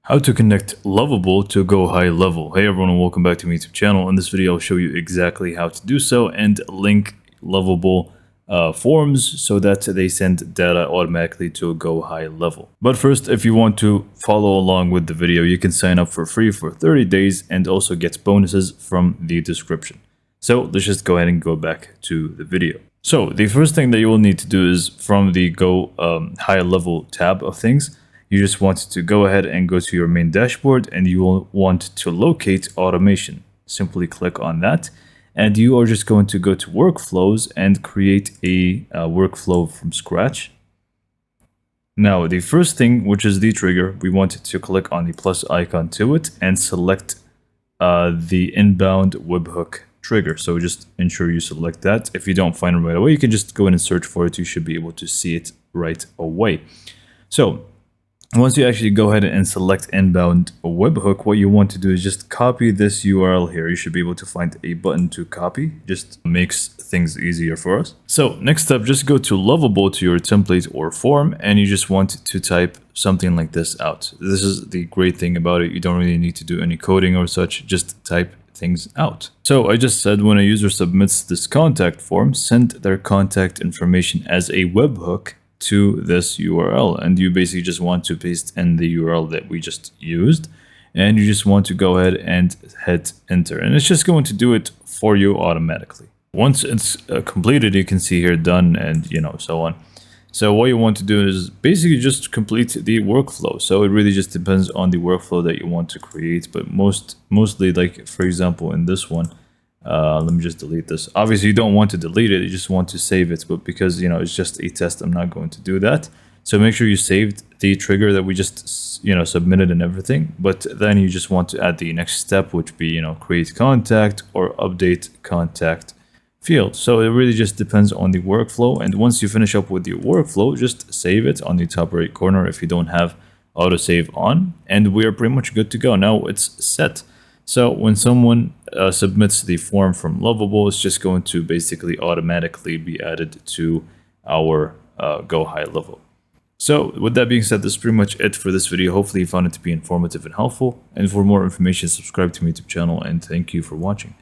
How to connect Lovable to GoHighLevel. Hey everyone, welcome back to my YouTube channel. In this video, I'll show you exactly how to do so and link Lovable forms so that they send data automatically to a GoHighLevel. But first, if you want to follow along with the video, you can sign up for free for 30 days and also get bonuses from the description. So let's just go ahead and go back to the video. So the first thing that you will need to do is from the GoHighLevel tab of things, you just want to go ahead and go to your main dashboard and you will want to locate automation. Simply click on that and you are just going to go to workflows and create a workflow from scratch. Now the first thing, which is the trigger, we want to click on the plus icon to it and select the inbound webhook trigger. So just ensure you select that. If you don't find it right away, you can just go in and search for it. You should be able to see it right away. So once you actually go ahead and select inbound webhook, what you want to do is just copy this URL here. You should be able to find a button to copy. Just makes things easier for us. So next up, just go to Lovable to your template or form, and you just want to type something like this out. This is the great thing about it. You don't really need to do any coding or such. Just type things out. So I just said when a user submits this contact form, send their contact information as a webhook to this URL, and you basically just want to paste in the URL that we just used, and you just want to go ahead and hit enter, and it's just going to do it for you automatically. Once it's completed, you can see here done and so on. So what you want to do is basically just complete the workflow. So it really just depends on the workflow that you want to create, but mostly, like for example in this one, let me just delete this. Obviously you don't want to delete it, you just want to save it, but because it's just a test, I'm not going to do that. So make sure you saved the trigger that we just submitted and everything, but then you just want to add the next step, which be create contact or update contact field. So it really just depends on the workflow, and once you finish up with your workflow, just save it on the top right corner if you don't have autosave on, and we are pretty much good to go. Now it's set. So when someone submits the form from Lovable, it's just going to basically automatically be added to our GoHighLevel. So with that being said, this is pretty much it for this video. Hopefully you found it to be informative and helpful. And for more information, subscribe to my YouTube channel, and thank you for watching.